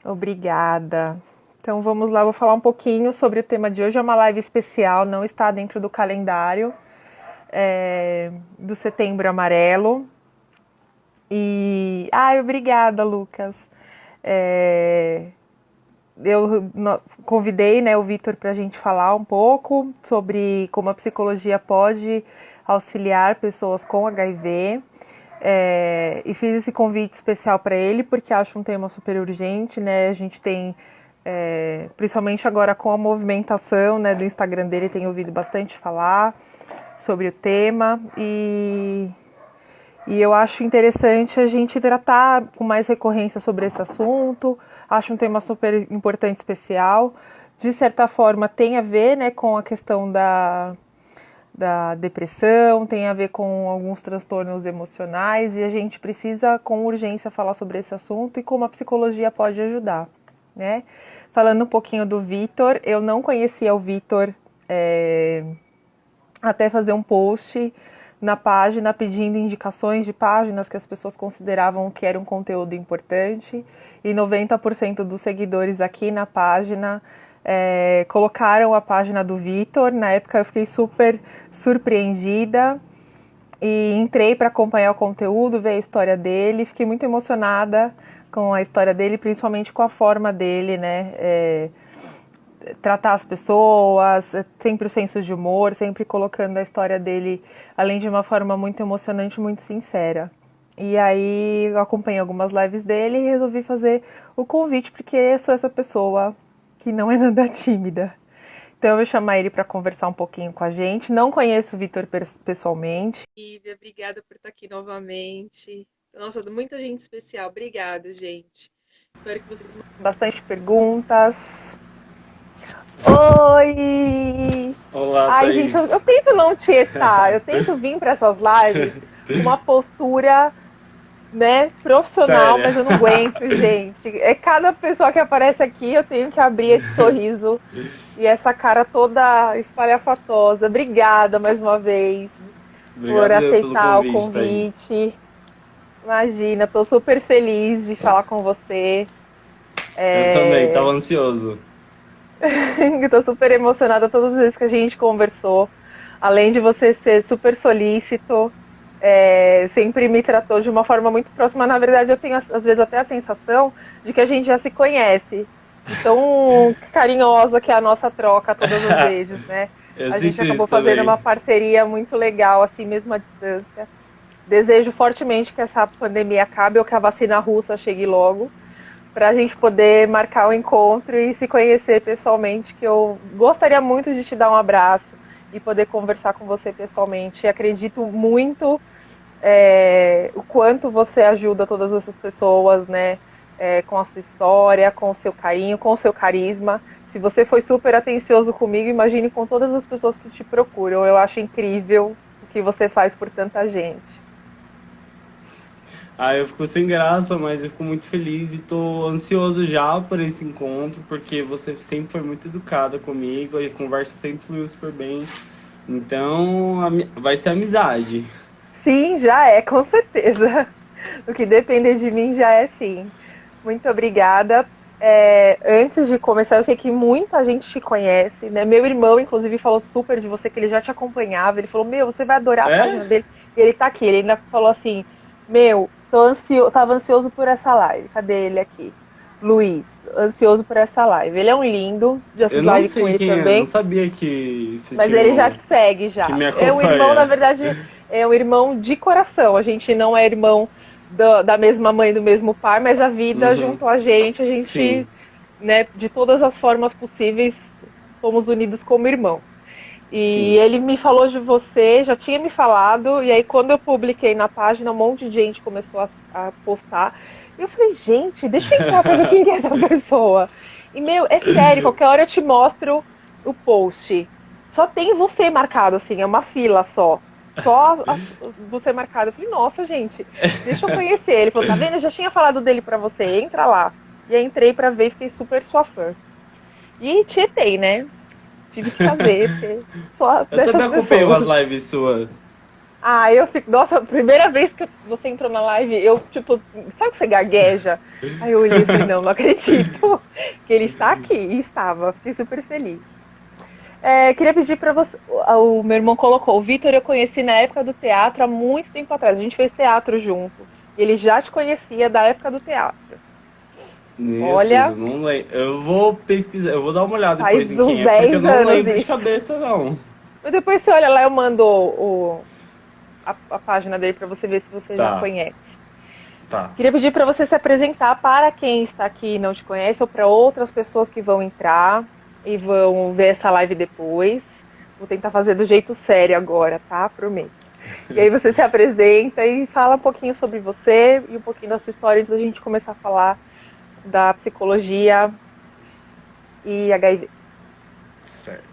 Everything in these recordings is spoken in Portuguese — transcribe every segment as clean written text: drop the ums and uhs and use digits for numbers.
Obrigada. Então vamos lá, vou falar um pouquinho sobre o tema de hoje. É uma live especial, não está dentro do calendário do Setembro Amarelo. Obrigada, Lucas. Eu convidei, né, o Vitor para a gente falar um pouco sobre como a psicologia pode auxiliar pessoas com HIV. E fiz esse convite especial para ele porque acho um tema super urgente, né? A gente tem, principalmente agora com a movimentação, né, do Instagram dele, tem ouvido bastante falar sobre o tema e eu acho interessante a gente tratar com mais recorrência sobre esse assunto. Acho um tema super importante, especial. De certa forma, tem a ver, né, com a questão da depressão, tem a ver com alguns transtornos emocionais e a gente precisa, com urgência, falar sobre esse assunto e como a psicologia pode ajudar, né? Falando um pouquinho do Vitor, eu não conhecia o Vitor até fazer um post na página pedindo indicações de páginas que as pessoas consideravam que era um conteúdo importante e 90% dos seguidores aqui na página colocaram a página do Vitor. Na época eu fiquei super surpreendida e entrei para acompanhar o conteúdo, ver a história dele, fiquei muito emocionada com a história dele, principalmente com a forma dele, né? Tratar as pessoas, sempre o senso de humor, sempre colocando a história dele, além de uma forma muito emocionante, muito sincera. E aí eu acompanhei algumas lives dele e resolvi fazer o convite, porque eu sou essa pessoa que não é nada tímida. Então eu vou chamar ele para conversar um pouquinho com a gente. Não conheço o Vitor pessoalmente. Lívia, obrigada por estar aqui novamente. Nossa, muita gente especial. Obrigada, gente. Espero que vocês mandem bastante perguntas. Oi! Olá, Ai, gente, eu Thaís. tento não tietar, eu tento vir para essas lives com uma postura, né, profissional, Séria. mas eu não aguento, gente. É cada pessoa que aparece aqui, eu tenho que abrir esse sorriso e essa cara toda espalhafatosa. Obrigada mais uma vez por Obrigado eu pelo aceitar o convite, Thaís. convite. Imagina, estou super feliz de falar com você. Eu também, tava ansioso. Estou super emocionada todas as vezes que a gente conversou. Além de você ser super solícito, sempre me tratou de uma forma muito próxima. Na verdade, eu tenho às vezes até a sensação de que a gente já se conhece. De tão carinhosa que é a nossa troca todas as vezes, né? Eu A gente sinto isso acabou fazendo também. uma parceria muito legal, assim mesmo à distância. Desejo fortemente que essa pandemia acabe ou que a vacina russa chegue logo, para a gente poder marcar o encontro e se conhecer pessoalmente, que eu gostaria muito de te dar um abraço e poder conversar com você pessoalmente. E acredito muito o quanto você ajuda todas essas pessoas, né? Com a sua história, com o seu carinho, com o seu carisma. Se você foi super atencioso comigo, imagine com todas as pessoas que te procuram. Eu acho incrível o que você faz por tanta gente. Eu fico sem graça, mas eu fico muito feliz e tô ansioso já por esse encontro, porque você sempre foi muito educada comigo, a conversa sempre fluiu super bem. Então, vai ser amizade. Sim, já é, com certeza. O que depender de mim já é sim. Muito obrigada. Antes de começar, eu sei que muita gente te conhece, né? Meu irmão, inclusive, falou super de você, que ele já te acompanhava. Ele falou, meu, você vai adorar a É? página dele. E ele tá aqui, ele ainda falou assim, meu, tava ansioso por essa live. Cadê ele aqui? Luiz, ansioso por essa live. Ele é um lindo, já Eu fiz não live com sei ele quem é, não também. sabia que você Mas tinha ele já te segue que já. me É um irmão, na acompanha. verdade, é um irmão de coração. A gente não é irmão da mesma mãe, do mesmo pai, mas a vida Uhum. junto a Sim, gente, né, de todas as formas possíveis, fomos unidos como irmãos. E sim. ele me falou de você, já tinha me falado, e aí quando eu publiquei na página, um monte de gente começou a postar. E eu falei, gente, deixa eu entrar pra ver quem é essa pessoa. E, meu, é sério, qualquer hora eu te mostro o post. Só tem você marcado, assim, é uma fila só. Você marcado. Eu falei, nossa, gente, deixa eu conhecer. Ele falou, tá vendo? Eu já tinha falado dele pra você, entra lá. E aí entrei pra ver e fiquei super sua fã. E tietei, né? Tive que fazer, porque sou Eu também dessas acompanhei umas pessoas. lives suas. Ah, eu fico. Nossa, a primeira vez que você entrou na live, eu, tipo, sabe que você gagueja? Aí eu olhei e falei, não acredito que ele está aqui. E estava, fiquei super feliz. Queria pedir para você. O meu irmão colocou, o Vitor eu conheci na época do teatro há muito tempo atrás. A gente fez teatro junto. Ele já te conhecia da época do teatro. Meu Deus, Olha, eu não lembro. Eu vou pesquisar, eu vou dar uma olhada depois faz em uns quem é, porque eu 10 não anos lembro de isso. cabeça, não. Mas depois você olha lá, eu mando a página dele para você ver se você já Tá, conhece. tá. Queria pedir para você se apresentar para quem está aqui e não te conhece ou para outras pessoas que vão entrar e vão ver essa live depois. Vou tentar fazer do jeito sério agora, tá? Prometo. E aí você se apresenta e fala um pouquinho sobre você e um pouquinho da sua história antes da gente começar a falar da psicologia e HIV. Certo.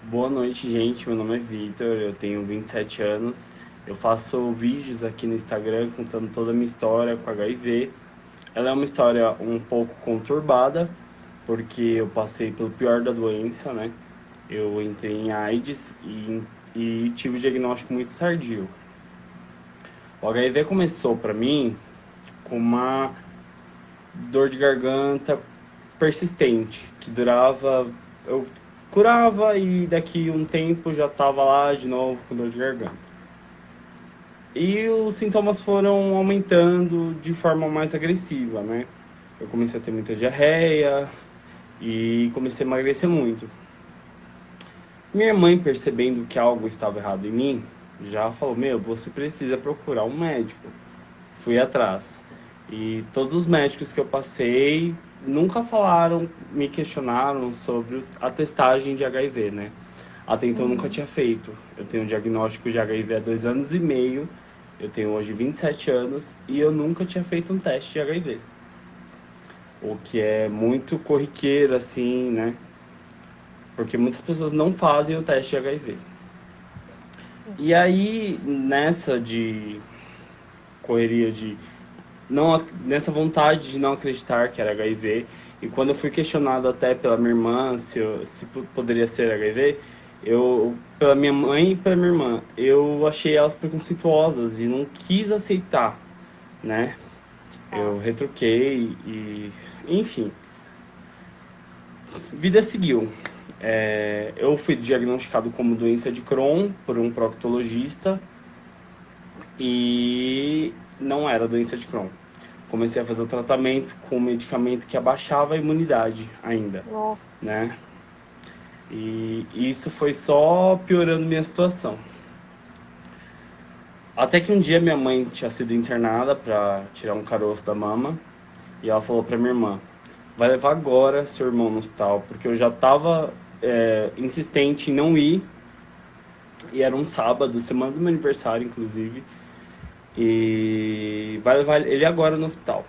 Boa noite, gente. Meu nome é Vitor, eu tenho 27 anos. Eu faço vídeos aqui no Instagram contando toda a minha história com HIV. Ela é uma história um pouco conturbada, porque eu passei pelo pior da doença, né? Eu entrei em AIDS e tive o diagnóstico muito tardio. O HIV começou pra mim com uma dor de garganta persistente, que durava... Eu curava e daqui um tempo já tava lá de novo com dor de garganta. E os sintomas foram aumentando de forma mais agressiva, né? Eu comecei a ter muita diarreia e comecei a emagrecer muito. Minha mãe, percebendo que algo estava errado em mim, já falou, meu, você precisa procurar um médico. Fui atrás. E todos os médicos que eu passei nunca falaram, me questionaram sobre a testagem de HIV, né? Até então eu nunca tinha feito. Eu tenho um diagnóstico de HIV há 2 anos e meio. Eu tenho hoje 27 anos e eu nunca tinha feito um teste de HIV. O que é muito corriqueiro, assim, né? Porque muitas pessoas não fazem o teste de HIV. E aí, nessa de correria de... Não, nessa vontade de não acreditar que era HIV, e quando eu fui questionado até pela minha irmã se poderia ser HIV, pela minha mãe e pela minha irmã, eu achei elas preconceituosas e não quis aceitar, né? Eu retruquei e... Enfim. Vida seguiu. Eu fui diagnosticado como doença de Crohn por um proctologista e não era doença de Crohn. Comecei a fazer o tratamento com um medicamento que abaixava a imunidade ainda, Nossa. né? E isso foi só piorando minha situação. Até que um dia minha mãe tinha sido internada para tirar um caroço da mama e ela falou para minha irmã, vai levar agora seu irmão no hospital, porque eu já estava insistente em não ir, e era um sábado, semana do meu aniversário, inclusive, e vai levar ele agora no hospital.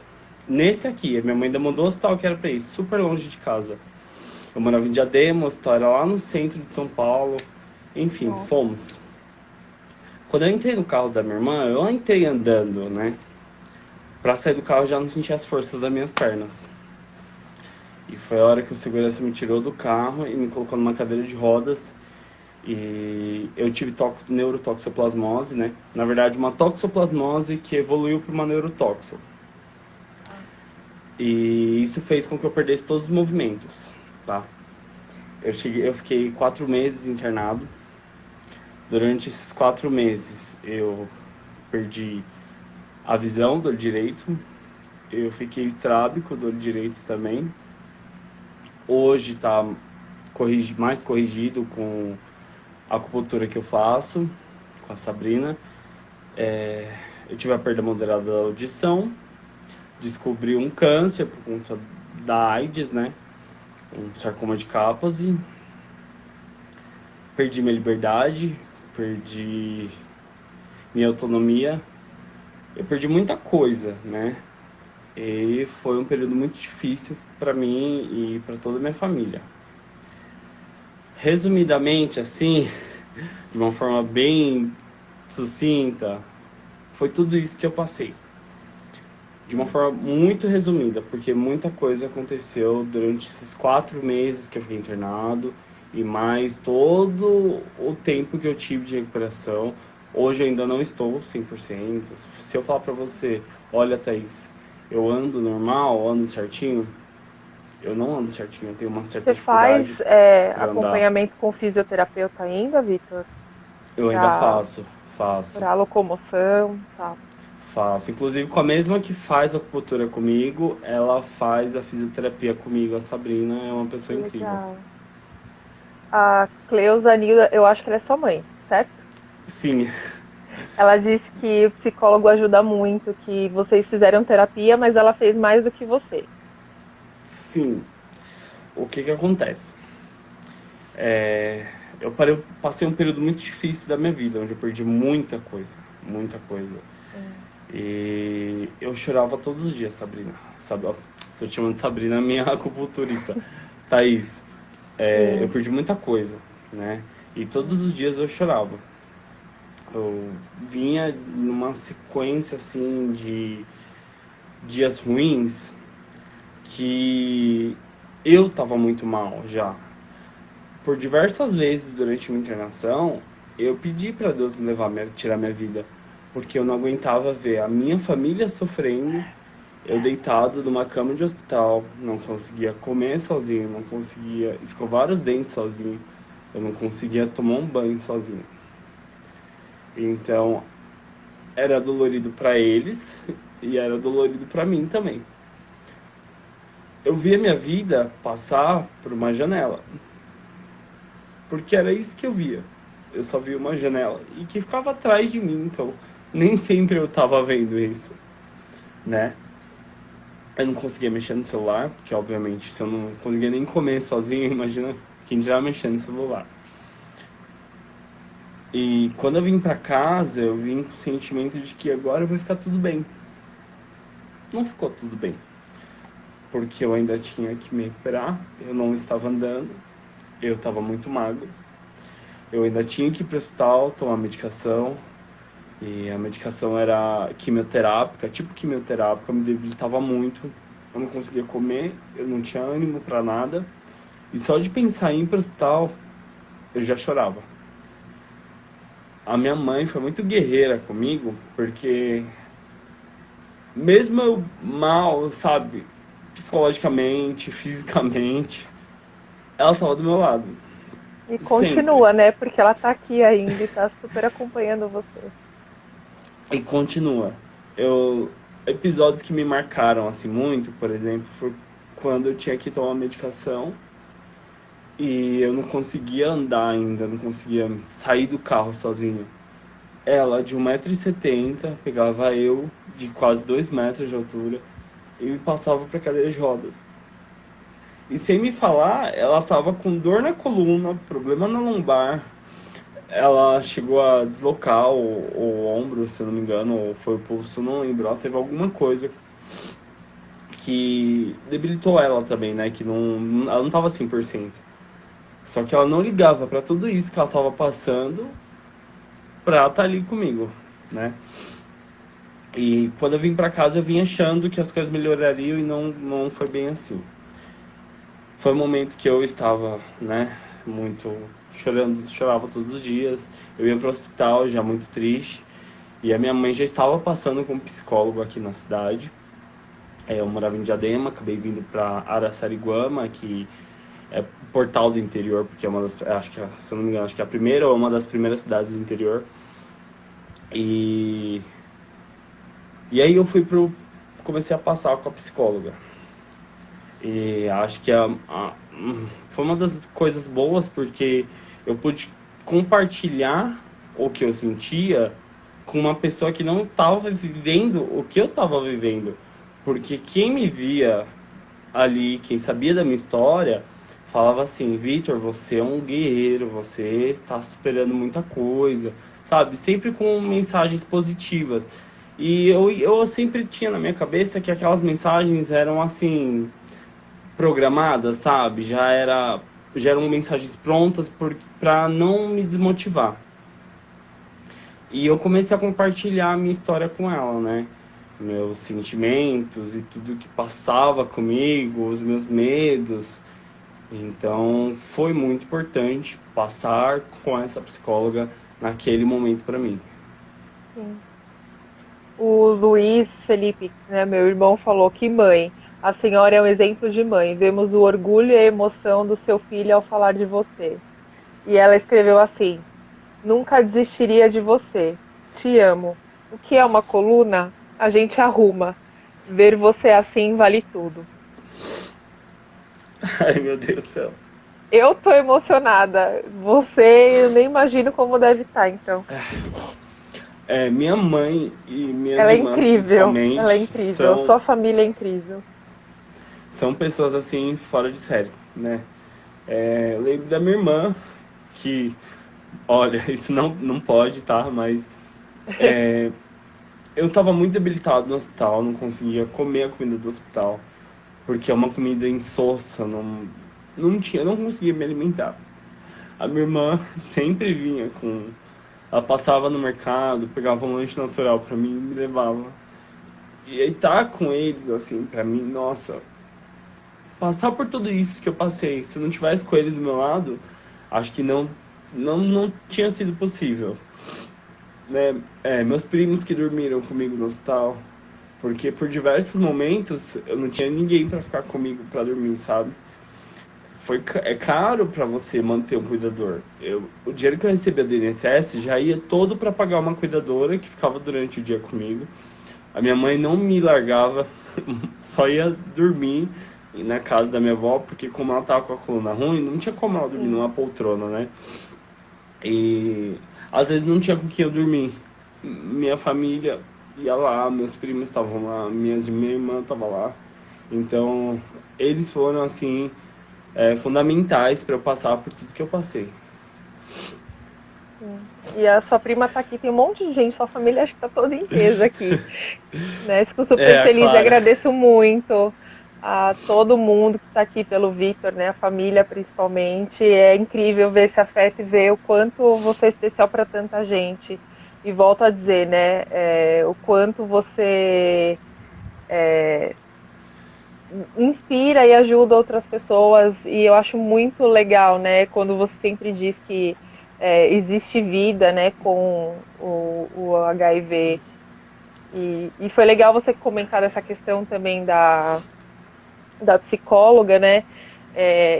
Nesse aqui, a minha mãe ainda mandou o hospital que era pra ir, super longe de casa. Eu morava em Diadema, o hospital era lá no centro de São Paulo, enfim, Nossa. fomos. Quando eu entrei no carro da minha irmã, eu entrei andando, né? Pra sair do carro eu já não sentia as forças das minhas pernas. E foi a hora que o segurança me tirou do carro e me colocou numa cadeira de rodas. E eu tive neurotoxoplasmose, né? Na verdade, uma toxoplasmose que evoluiu para uma neurotoxo. E isso fez com que eu perdesse todos os movimentos, tá? Eu fiquei 4 meses internado. Durante esses 4 meses, eu perdi a visão do olho direito. Eu fiquei estrábico do olho direito também. Hoje tá mais corrigido com a acupuntura que eu faço, com a Sabrina. Eu tive a perda moderada da audição, descobri um câncer por conta da AIDS, né? Um sarcoma de Kaposi. Perdi minha liberdade, perdi minha autonomia. Eu perdi muita coisa, né? E foi um período muito difícil para mim e para toda a minha família. Resumidamente, assim, de uma forma bem sucinta, foi tudo isso que eu passei. De uma forma muito resumida, porque muita coisa aconteceu durante esses 4 meses que eu fiquei internado e mais todo o tempo que eu tive de recuperação, Hoje eu ainda não estou 100%. Se eu falar pra você, olha, Thaís, eu ando normal, ando certinho, eu não ando certinho, eu tenho uma certa Você dificuldade faz pra andar. acompanhamento com fisioterapeuta ainda, Vitor? Eu ainda Para faço. para locomoção, tá? Faço. Inclusive com a mesma que faz a acupuntura comigo, ela faz a fisioterapia comigo. A Sabrina é uma Que pessoa incrível. legal. A Cleusa Nilda, eu acho que ela é sua mãe, certo? Sim, Ela disse que o psicólogo ajuda muito, que vocês fizeram terapia, mas ela fez mais do que você. sim. O que que acontece? Passei um período muito difícil da minha vida, onde eu perdi muita coisa, muita coisa. Sim. E eu chorava todos os dias, Sabrina. Sabe, ó, tô te chamando de Sabrina, minha acupunturista. Thaís, eu Sim. perdi muita coisa, né? E todos os dias eu chorava. Eu vinha numa sequência assim de dias ruins que eu tava muito mal já. Por diversas vezes durante minha internação, eu pedi para Deus me levar, tirar minha vida, porque eu não aguentava ver a minha família sofrendo, eu deitado numa cama de hospital, não conseguia comer sozinho, não conseguia escovar os dentes sozinho, eu não conseguia tomar um banho sozinho. Então, era dolorido para eles e era dolorido para mim também. Eu via minha vida passar por uma janela, porque era isso que eu via. Eu só via uma janela e que ficava atrás de mim, então nem sempre eu tava vendo isso, né? Eu não conseguia mexer no celular, porque obviamente se eu não conseguia nem comer sozinho, imagina quem já mexer no celular. E quando eu vim pra casa, eu vim com o sentimento de que agora vai ficar tudo bem. Não ficou tudo bem, porque eu ainda tinha que me recuperar, eu não estava andando, eu estava muito magro, eu ainda tinha que ir pro hospital tomar medicação, e a medicação era quimioterápica, tipo quimioterápica, me debilitava muito, eu não conseguia comer, eu não tinha ânimo para nada, e só de pensar em ir pro hospital, eu já chorava. A minha mãe foi muito guerreira comigo, porque mesmo eu mal, sabe, psicologicamente, fisicamente, ela tava do meu lado. E Sempre. continua, né? Porque ela tá aqui ainda e tá super acompanhando você. E continua. Eu, episódios que me marcaram assim muito, por exemplo, foi quando eu tinha que tomar medicação e eu não conseguia andar ainda, não conseguia sair do carro sozinho. Ela, de 1,70 m, pegava eu, de quase 2 metros de altura, e me passava para cadeira de rodas. E sem me falar, ela tava com dor na coluna, problema na lombar. Ela chegou a deslocar o ombro, se eu não me engano, ou foi o pulso, não lembro. Ela teve alguma coisa que debilitou ela também, né? Que não, ela não tava 100%. Só que ela não ligava pra tudo isso que ela tava passando pra estar ali comigo, né? E quando eu vim pra casa, eu vim achando que as coisas melhorariam e não foi bem assim. Foi um momento que eu estava, né, muito chorando, chorava todos os dias. Eu ia pro hospital já muito triste. E a minha mãe já estava passando com um psicólogo aqui na cidade. Eu morava em Diadema, acabei vindo para Araçariguama, que é Portal do Interior, porque é uma das, acho que, se eu não me engano, acho que é a primeira ou uma das primeiras cidades do interior. E, e aí eu comecei a passar com a psicóloga. E acho que foi uma das coisas boas, porque eu pude compartilhar o que eu sentia com uma pessoa que não estava vivendo o que eu estava vivendo. Porque quem me via ali, quem sabia da minha história, falava assim: Vitor, você é um guerreiro, você está superando muita coisa, sabe? Sempre com mensagens positivas. E eu sempre tinha na minha cabeça que aquelas mensagens eram assim, programadas, sabe? Já eram mensagens prontas para não me desmotivar. E eu comecei a compartilhar a minha história com ela, né? Meus sentimentos e tudo que passava comigo, os meus medos. Então, foi muito importante passar com essa psicóloga naquele momento para mim. Sim. O Luiz Felipe, né, meu irmão, falou que mãe, a senhora é um exemplo de mãe. Vemos o orgulho e a emoção do seu filho ao falar de você. E ela escreveu assim: nunca desistiria de você. Te amo. O que é uma coluna? A gente arruma. Ver você assim vale tudo. Ai, meu Deus do céu. Eu tô emocionada. Você, eu nem imagino como deve estar, então. Minha mãe e minhas Ela é irmãs, incrível. Ela é principalmente, incrível. Sua família é incrível. são pessoas assim, fora de série, né? Eu lembro da minha irmã, que, olha, isso não pode, tá? Mas eu tava muito debilitado no hospital, não conseguia comer a comida do hospital, porque é uma comida insossa, eu não conseguia me alimentar. A minha irmã sempre vinha com. Ela passava no mercado, pegava um lanche natural pra mim e me levava. E aí tá com eles, assim, pra mim, nossa, passar por tudo isso que eu passei, se eu não tivesse com eles do meu lado, acho que não tinha sido possível, né? Meus primos que dormiram comigo no hospital, porque por diversos momentos eu não tinha ninguém pra ficar comigo pra dormir, sabe? É caro pra você manter um cuidador. O dinheiro que eu recebia do INSS já ia todo pra pagar uma cuidadora que ficava durante o dia comigo. A minha mãe não me largava, só ia dormir na casa da minha avó, porque como ela tava com a coluna ruim, não tinha como ela dormir numa poltrona, né? E às vezes não tinha com quem eu dormir. Minha família ia lá, meus primos estavam lá, minha irmã estava lá. Então, eles foram assim, fundamentais para eu passar por tudo que eu passei. Sim. E a sua prima tá aqui, tem um monte de gente, sua família acho que tá toda em peso aqui, né? Fico super A feliz e Clara. agradeço muito a todo mundo que tá aqui pelo Vitor, né? A família principalmente. É incrível ver esse afeto e ver o quanto você é especial para tanta gente. E volto a dizer, né? O quanto você inspira e ajuda outras pessoas, e eu acho muito legal, né, quando você sempre diz que existe vida, né, com o HIV, e foi legal você comentar essa questão também da psicóloga, né,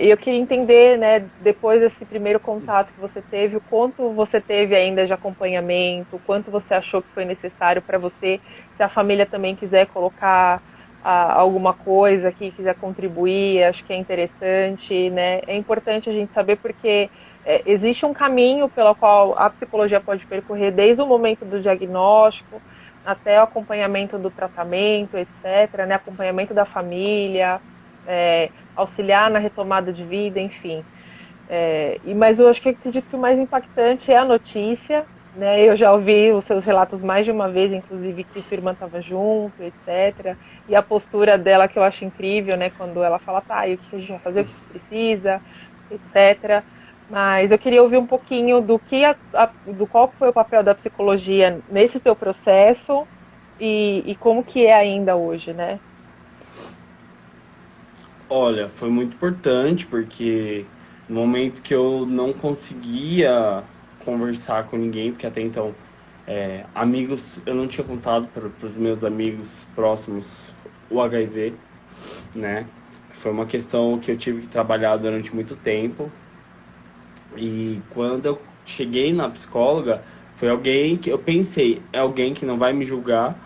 e eu queria entender, né, depois desse primeiro contato que você teve, o quanto você teve ainda de acompanhamento, o quanto você achou que foi necessário para você, se a família também quiser colocar alguma coisa aqui, quiser contribuir, acho que é interessante, né? É importante a gente saber porque existe um caminho pelo qual a psicologia pode percorrer desde o momento do diagnóstico até o acompanhamento do tratamento, etc., né? Acompanhamento da família, auxiliar na retomada de vida, enfim. Mas eu acho que acredito que o mais impactante é a notícia, né? Eu já ouvi os seus relatos mais de uma vez, inclusive que sua irmã estava junto, etc. E a postura dela que eu acho incrível, né? Quando ela fala, tá, e o que a gente vai fazer, o que precisa, etc. Mas eu queria ouvir um pouquinho do qual foi o papel da psicologia nesse seu processo e como que é ainda hoje, né? Olha, foi muito importante porque no momento que eu não conseguia conversar com ninguém, porque até então amigos, eu não tinha contado para os meus amigos próximos o HIV, né? Foi uma questão que eu tive que trabalhar durante muito tempo. E quando eu cheguei na psicóloga, foi alguém que eu pensei, é alguém que não vai me julgar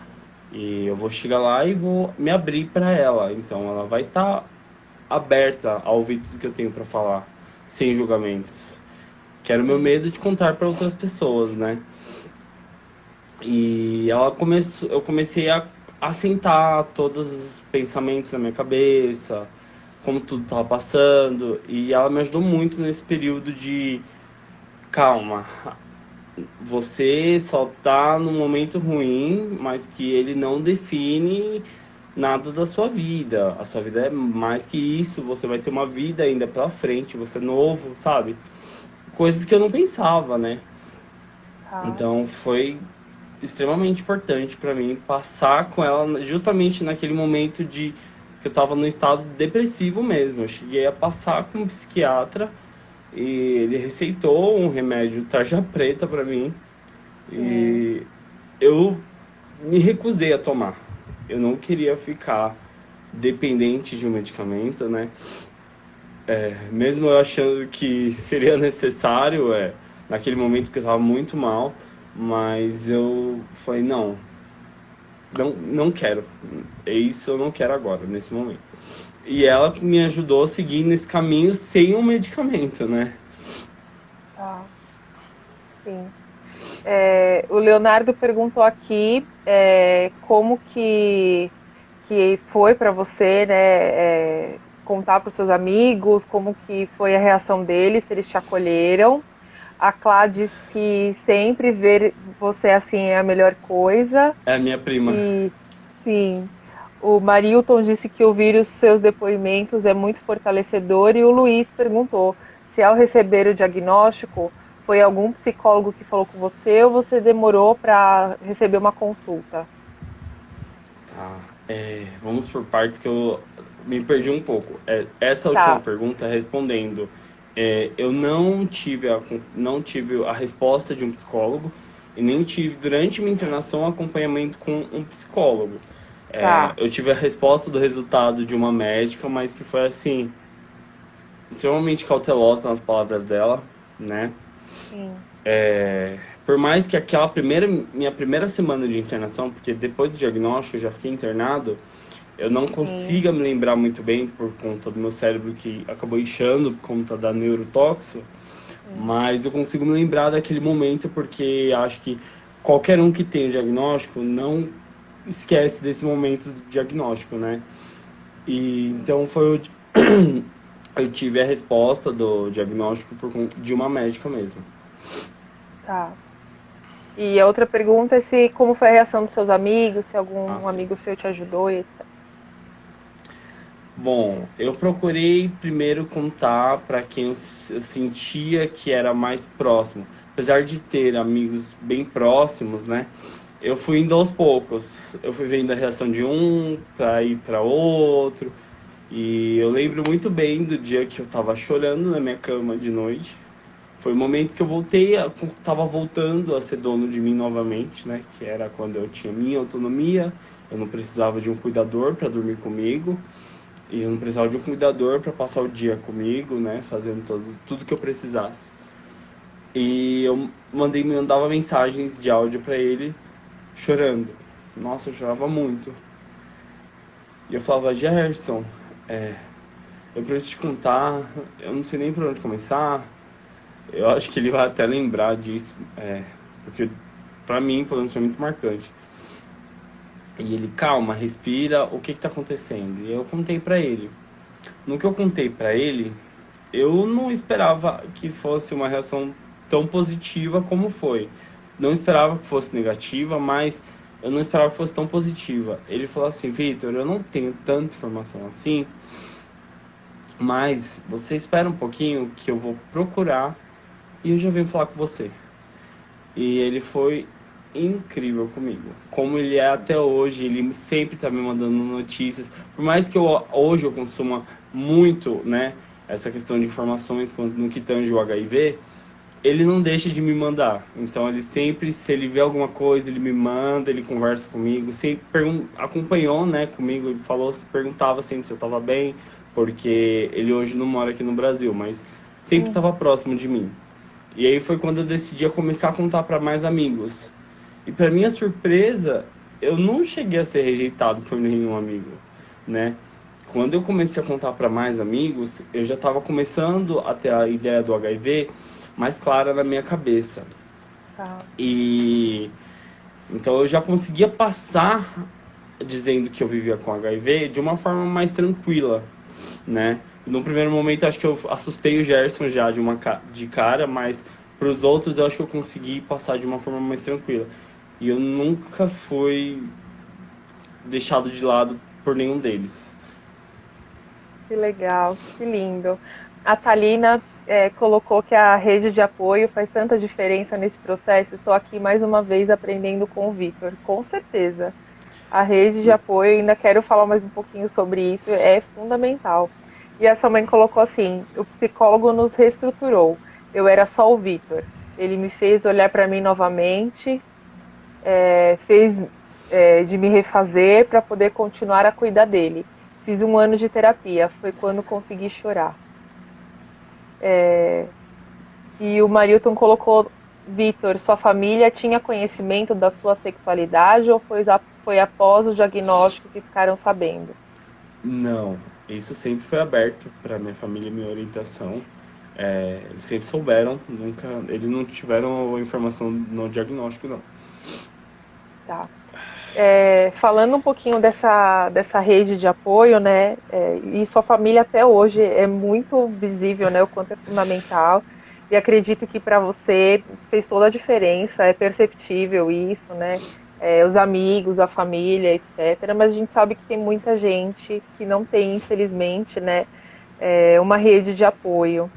e eu vou chegar lá e vou me abrir para ela. Então ela vai estar aberta a ouvir tudo que eu tenho para falar, sem julgamentos. Que era o meu medo de contar para outras pessoas, né? E eu comecei a assentar todos os pensamentos na minha cabeça, como tudo estava passando, e ela me ajudou muito nesse período de calma. Você só tá num momento ruim, mas que ele não define nada da sua vida. A sua vida é mais que isso, você vai ter uma vida ainda pela frente, você é novo, sabe? Coisas que eu não pensava, né? Tá. Então foi extremamente importante pra mim passar com ela justamente naquele momento de que eu tava no estado depressivo mesmo. Eu cheguei a passar com um psiquiatra e ele receitou um remédio tarja preta pra mim Sim. e eu me recusei a tomar. Eu não queria ficar dependente de um medicamento, né? Mesmo eu achando que seria necessário, naquele momento que eu estava muito mal, mas eu falei, não quero. É isso, eu não quero agora, nesse momento. E ela me ajudou a seguir nesse caminho sem um medicamento, né? Ah, sim. O Leonardo perguntou aqui como que foi para você, né, contar para os seus amigos, como que foi a reação deles, se eles te acolheram. A Clá diz que sempre ver você assim é a melhor coisa. É a minha prima. E sim, o Marilton disse que ouvir os seus depoimentos é muito fortalecedor e o Luiz perguntou se ao receber o diagnóstico foi algum psicólogo que falou com você ou você demorou para receber uma consulta. Tá. Vamos por partes que eu me perdi um pouco. Essa última Tá, pergunta, respondendo, eu não tive a resposta de um psicólogo e nem tive, durante minha internação, acompanhamento com um psicólogo. tá, Eu tive a resposta do resultado de uma médica, mas que foi, assim, extremamente cautelosa nas palavras dela, né? sim, Por mais que minha primeira semana de internação, porque depois do diagnóstico eu já fiquei internado, eu não sim, consiga me lembrar muito bem por conta do meu cérebro que acabou inchando por conta da neurotóxico, sim, mas eu consigo me lembrar daquele momento porque acho que qualquer um que tem o diagnóstico não esquece desse momento do diagnóstico, né? E então eu tive a resposta do diagnóstico de uma médica mesmo. tá. E a outra pergunta é se como foi a reação dos seus amigos, se Ah, algum sim. amigo seu te ajudou e etc. Bom, eu procurei primeiro contar para quem eu sentia que era mais próximo. Apesar de ter amigos bem próximos, né? Eu fui indo aos poucos. Eu fui vendo a reação de um para ir para outro. E eu lembro muito bem do dia que eu tava chorando na minha cama de noite. Foi o momento que eu tava voltando a ser dono de mim novamente, né? Que era quando eu tinha minha autonomia, eu não precisava de um cuidador para dormir comigo. E eu não precisava de um cuidador para passar o dia comigo, né? Fazendo tudo que eu precisasse. E eu mandava mensagens de áudio para ele, chorando. Nossa, eu chorava muito. E eu falava, Gerson, eu preciso te contar, eu não sei nem por onde começar. Eu acho que ele vai até lembrar disso, porque pra mim, pelo menos, foi muito marcante. E ele, calma, respira, o que tá acontecendo? E eu contei pra ele. No que eu contei pra ele, eu não esperava que fosse uma reação tão positiva como foi. Não esperava que fosse negativa, mas eu não esperava que fosse tão positiva. Ele falou assim, Vitor, eu não tenho tanta informação assim, mas você espera um pouquinho que eu vou procurar e eu já venho falar com você. E ele foi incrível comigo. Como ele é até hoje, ele sempre tá me mandando notícias. Por mais que hoje eu consuma muito, né, essa questão de informações no que tange o HIV, ele não deixa de me mandar. Então ele sempre, se ele vê alguma coisa, ele me manda, ele conversa comigo, sempre acompanhou, né, comigo, ele perguntava sempre se eu estava bem, porque ele hoje não mora aqui no Brasil, mas sempre estava Uhum. próximo de mim. E aí foi quando eu decidi a começar a contar para mais amigos. E para minha surpresa, eu não cheguei a ser rejeitado por nenhum amigo, né? Quando eu comecei a contar para mais amigos, eu já estava começando a ter a ideia do HIV mais clara na minha cabeça. Tá. E então eu já conseguia passar dizendo que eu vivia com HIV de uma forma mais tranquila, né? No primeiro momento acho que eu assustei o Gerson já de cara, mas para os outros eu acho que eu consegui passar de uma forma mais tranquila. E eu nunca fui deixado de lado por nenhum deles. Que legal, que lindo. A Thalina colocou que a rede de apoio faz tanta diferença nesse processo. Estou aqui mais uma vez aprendendo com o Vitor. Com certeza. A rede de apoio, ainda quero falar mais um pouquinho sobre isso, é fundamental. E essa mãe colocou assim: o psicólogo nos reestruturou. Eu era só o Vitor. Ele me fez olhar para mim novamente. fez de me refazer para poder continuar a cuidar dele. Fiz 1 ano de terapia, foi quando consegui chorar. E o Marilton colocou: Vitor, sua família tinha conhecimento da sua sexualidade ou foi após o diagnóstico que ficaram sabendo? Não, isso sempre foi aberto para minha família e minha orientação. Eles sempre souberam, nunca, eles não tiveram informação no diagnóstico, não. Tá. Falando um pouquinho dessa rede de apoio, né? E sua família até hoje é muito visível, né? O quanto é fundamental. E acredito que para você fez toda a diferença, é perceptível isso, né? Os amigos, a família, etc. Mas a gente sabe que tem muita gente que não tem, infelizmente, né? Uma rede de apoio.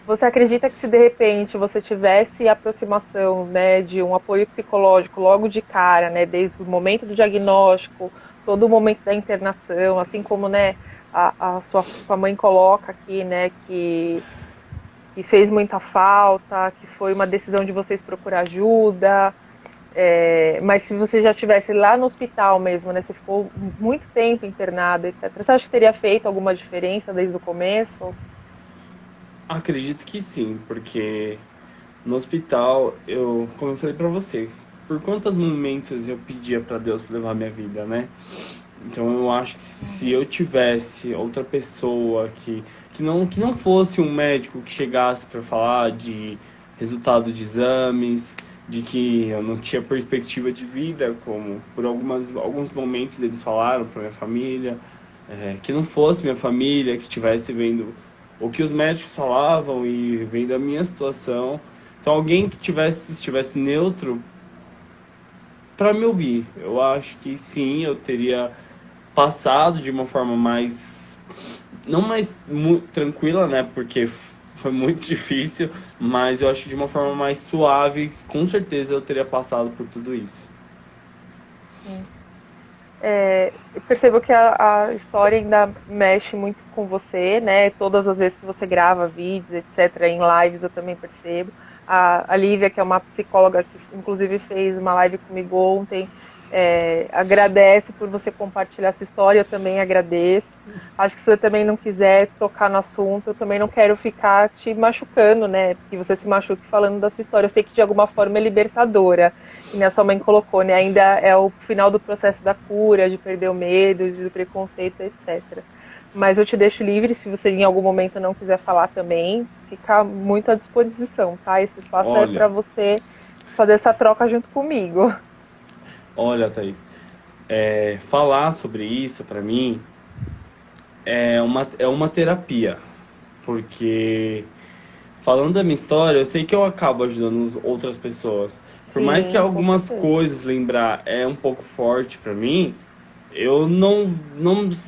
Você acredita que se de repente você tivesse a aproximação, né, de um apoio psicológico logo de cara, né, desde o momento do diagnóstico, todo o momento da internação, assim como, né, a sua mãe coloca aqui, né, que fez muita falta, que foi uma decisão de vocês procurar ajuda, mas se você já estivesse lá no hospital mesmo, né, você ficou muito tempo internado, etc., você acha que teria feito alguma diferença desde o começo? Acredito que sim, porque no hospital, como eu falei pra você, por quantos momentos eu pedia pra Deus levar minha vida, né? Então eu acho que se eu tivesse outra pessoa que não fosse um médico que chegasse pra falar de resultado de exames, de que eu não tinha perspectiva de vida, como por alguns momentos eles falaram pra minha família, que não fosse minha família, que estivesse vendo o que os médicos falavam e vendo a minha situação. Então alguém que estivesse neutro para me ouvir. Eu acho que sim, eu teria passado de uma forma mais não mais tranquila, né? Porque foi muito difícil, mas eu acho que de uma forma mais suave, com certeza eu teria passado por tudo isso. Sim. Eu percebo que a história ainda mexe muito com você, né? Todas as vezes que você grava vídeos, etc., em lives, eu também percebo. A Lívia, que é uma psicóloga que inclusive fez uma live comigo ontem, agradece por você compartilhar sua história, eu também agradeço. Acho que se você também não quiser tocar no assunto, eu também não quero ficar te machucando, né? Que você se machuque falando da sua história. Eu sei que de alguma forma é libertadora. E a sua mãe colocou, né? Ainda é o final do processo da cura, de perder o medo, do preconceito, etc. Mas eu te deixo livre, se você em algum momento não quiser falar também, fica muito à disposição, tá? Esse espaço é para Olha, você fazer essa troca junto comigo. olha, Thaís, falar sobre isso para mim é uma terapia, porque falando da minha história, eu sei que eu acabo ajudando outras pessoas. Por mais que Sim, com algumas certeza. coisas lembrar é um pouco forte pra mim, eu não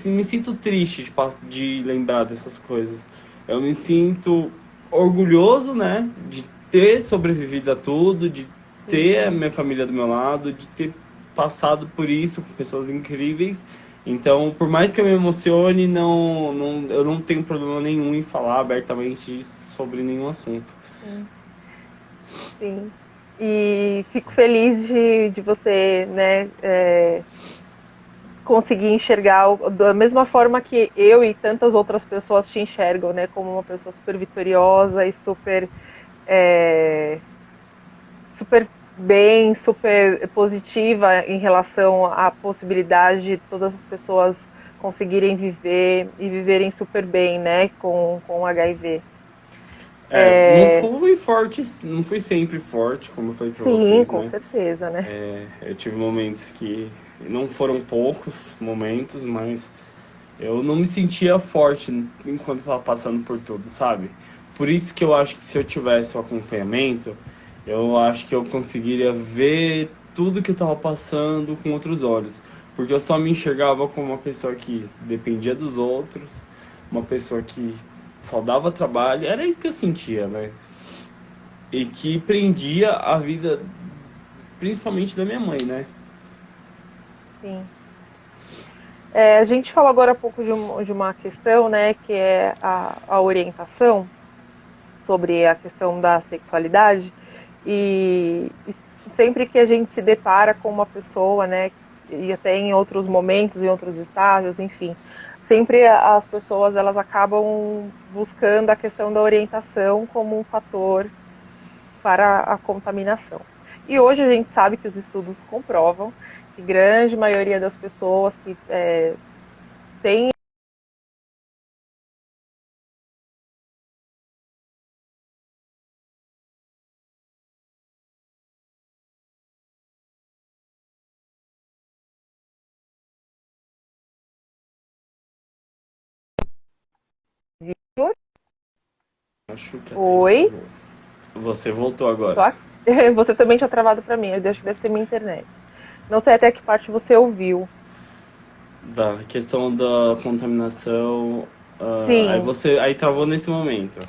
me sinto triste de lembrar dessas coisas. Eu me sinto orgulhoso, né, de ter sobrevivido a tudo, de ter a Sim. minha família do meu lado, de ter passado por isso com pessoas incríveis. Então, por mais que eu me emocione, eu não tenho problema nenhum em falar abertamente sobre nenhum assunto. Sim, sim. E fico feliz de você, né, conseguir enxergar da mesma forma que eu e tantas outras pessoas te enxergam, né, como uma pessoa super vitoriosa e é, super bem, super positiva em relação à possibilidade de todas as pessoas conseguirem viver e viverem super bem, né, com HIV. Não fui forte, não fui sempre forte, como eu falei pra Sim, vocês, com né? certeza, né? Eu tive momentos que não foram poucos momentos, mas eu não me sentia forte enquanto estava passando por tudo, sabe? Por isso que eu acho que se eu tivesse o acompanhamento, eu acho que eu conseguiria ver tudo que eu estava passando com outros olhos. Porque eu só me enxergava como uma pessoa que dependia dos outros, uma pessoa que só dava trabalho, era isso que eu sentia, né? E que prendia a vida, principalmente da minha mãe, né? Sim. A gente falou agora há pouco de uma questão, né, que é a orientação sobre a questão da sexualidade. E sempre que a gente se depara com uma pessoa, né, e até em outros momentos, em outros estágios, enfim, sempre as pessoas elas acabam buscando a questão da orientação como um fator para a contaminação. E hoje a gente sabe que os estudos comprovam que grande maioria das pessoas que têm vírus. Acho que a Thaís Oi, travou. Você voltou agora. tô aqui. Você também tinha travado para mim, eu acho que deve ser minha internet. Não sei até que parte você ouviu. Da questão da contaminação. Sim, Aí travou nesse momento.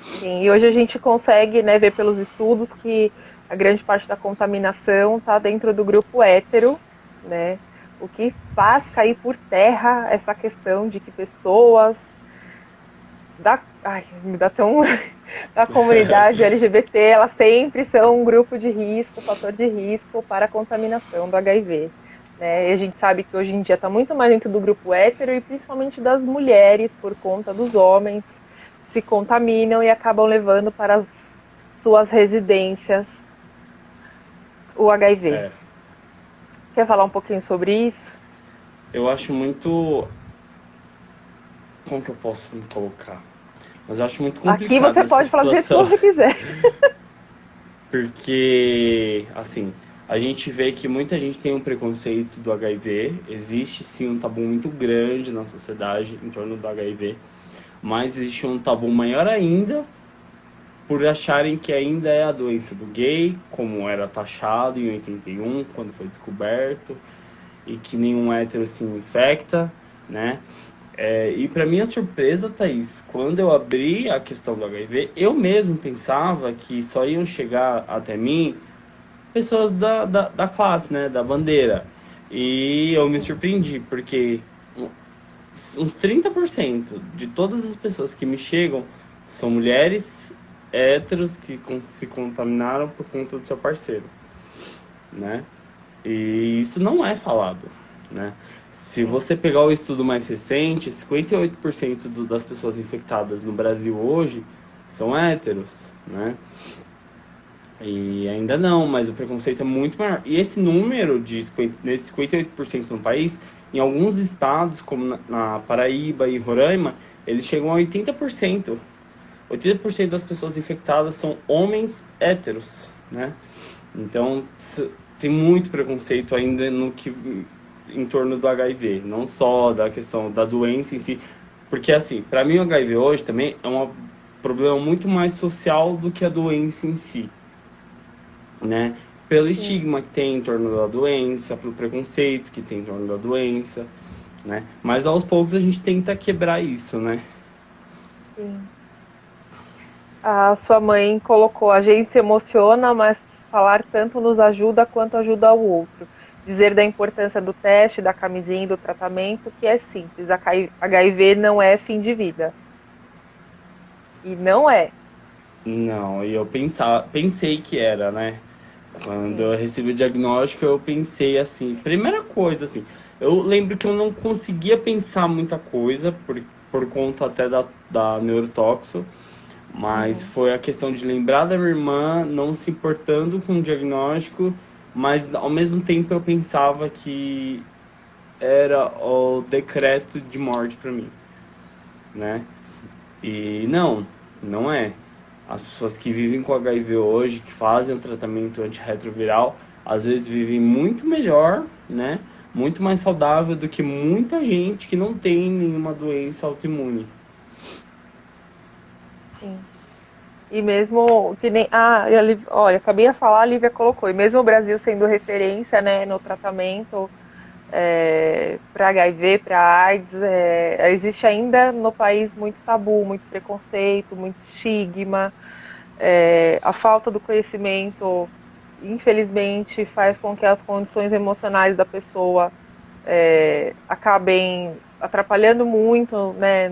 sim. E hoje a gente consegue, né, ver pelos estudos que a grande parte da contaminação está dentro do grupo hétero, né? O que faz cair por terra essa questão de que pessoas me dá tão da comunidade LGBT, elas sempre são um grupo de risco, fator de risco para a contaminação do HIV. Né? E a gente sabe que hoje em dia está muito mais dentro do grupo hétero e principalmente das mulheres, por conta dos homens, se contaminam e acabam levando para as suas residências o HIV. É. Quer falar um pouquinho sobre isso? Eu acho muito. Como que eu posso me colocar? Mas eu acho muito Aqui complicado você essa pode falar do jeito que situação. você quiser. Porque, assim, a gente vê que muita gente tem um preconceito do HIV. Existe sim um tabu muito grande na sociedade em torno do HIV. Mas existe um tabu maior ainda por acharem que ainda é a doença do gay, como era taxado em 81, quando foi descoberto, e que nenhum hétero se infecta, né? E para minha surpresa, Thaís, quando eu abri a questão do HIV, eu mesmo pensava que só iam chegar até mim pessoas da classe, né, da bandeira. E eu me surpreendi, porque uns 30% de todas as pessoas que me chegam são mulheres héteros que se contaminaram por conta do seu parceiro, né? E isso não é falado, né? Se você pegar o estudo mais recente, 58% das pessoas infectadas no Brasil hoje são héteros, né? E ainda não, mas o preconceito é muito maior. E esse número de nesses 58% no país, em alguns estados, como na Paraíba e Roraima, eles chegam a 80%. 80% das pessoas infectadas são homens héteros, né? Então, tem muito preconceito ainda em torno do HIV, não só da questão da doença em si, porque assim, para mim o HIV hoje também é um problema muito mais social do que a doença em si, né? Pelo Sim, estigma que tem em torno da doença, pelo preconceito que tem em torno da doença, né? Mas aos poucos a gente tenta quebrar isso, né? sim. A sua mãe colocou: a gente se emociona, mas falar tanto nos ajuda quanto ajuda o outro. Dizer da importância do teste, da camisinha e do tratamento, que é simples. A HIV não é fim de vida. E não é. Não, e eu pensei que era, né? Quando Sim, eu recebi o diagnóstico, eu pensei assim, primeira coisa, assim, eu lembro que eu não conseguia pensar muita coisa por conta até da neurotóxico, mas uhum, foi a questão de lembrar da minha irmã, não se importando com o diagnóstico, mas ao mesmo tempo eu pensava que era o decreto de morte para mim, né? E não é. As pessoas que vivem com HIV hoje, que fazem o tratamento antirretroviral, às vezes vivem muito melhor, né? Muito mais saudável do que muita gente que não tem nenhuma doença autoimune. sim. E mesmo que nem. Olha, acabei de falar, a Lívia colocou. E mesmo o Brasil sendo referência, né, no tratamento para HIV, para AIDS, existe ainda no país muito tabu, muito preconceito, muito estigma. A falta do conhecimento, infelizmente, faz com que as condições emocionais da pessoa acabem atrapalhando muito, né,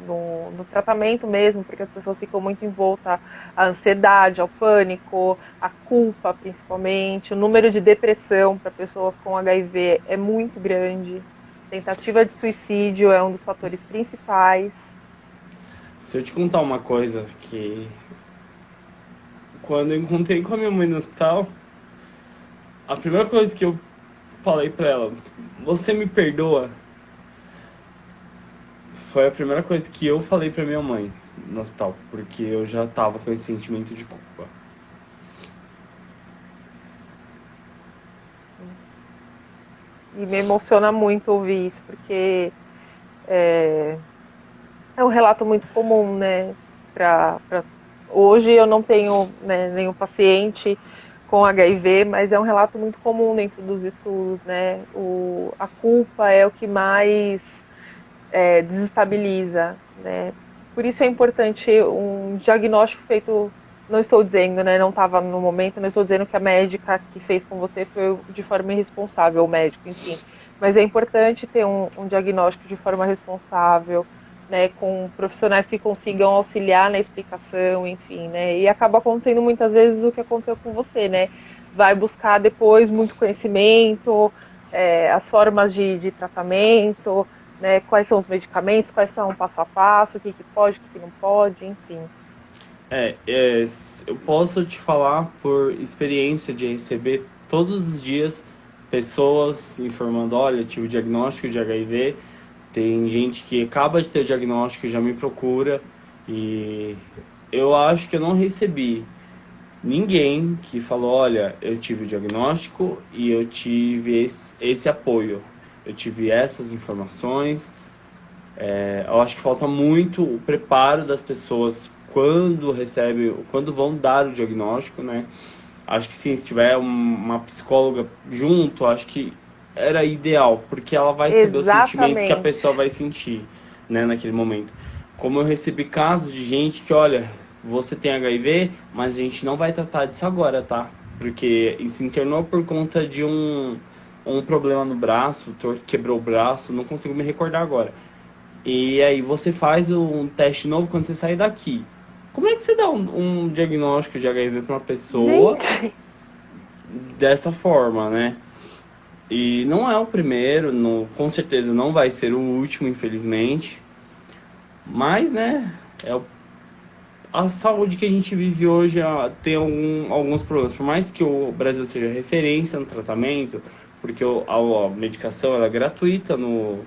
no tratamento mesmo, porque as pessoas ficam muito envoltas à ansiedade, ao pânico, à culpa principalmente. O número de depressão para pessoas com HIV é muito grande. Tentativa de suicídio é um dos fatores principais. Se eu te contar uma coisa, que quando eu encontrei com a minha mãe no hospital, a primeira coisa que eu falei pra ela, você me perdoa? Foi a primeira coisa que eu falei pra minha mãe no hospital, porque eu já tava com esse sentimento de culpa. E me emociona muito ouvir isso, porque é um relato muito comum, né? Hoje eu não tenho, né, nenhum paciente com HIV, mas é um relato muito comum dentro dos estudos, né? A culpa é o que mais desestabiliza, né? Por isso é importante um diagnóstico feito, não estou dizendo, né, não estava no momento, não estou dizendo que a médica que fez com você foi de forma irresponsável, o médico, enfim. Mas é importante ter um diagnóstico de forma responsável, né, com profissionais que consigam auxiliar na explicação, enfim, né? E acaba acontecendo muitas vezes o que aconteceu com você, né? Vai buscar depois muito conhecimento, as formas de tratamento, né, quais são os medicamentos, quais são o passo a passo, o que pode, o que não pode, enfim. Eu posso te falar por experiência de receber todos os dias pessoas informando, olha, tive diagnóstico de HIV, tem gente que acaba de ter o diagnóstico e já me procura, e eu acho que eu não recebi ninguém que falou, olha, eu tive o diagnóstico e eu tive esse apoio, eu tive essas informações. Eu acho que falta muito o preparo das pessoas quando vão dar o diagnóstico, né? Acho que sim, se tiver uma psicóloga junto, acho que era ideal, porque ela vai saber o sentimento que a pessoa vai sentir, né, naquele momento. Como eu recebi casos de gente que, olha, você tem HIV, mas a gente não vai tratar disso agora, tá? Porque se internou por conta de um problema no braço, quebrou o braço, não consigo me recordar agora. E aí você faz um teste novo quando você sair daqui. Como é que você dá um diagnóstico de HIV para uma pessoa dessa forma, né? E não é o primeiro, com certeza não vai ser o último, infelizmente. Mas, né, a saúde que a gente vive hoje tem alguns problemas. Por mais que o Brasil seja referência no tratamento, porque a medicação ela é gratuita no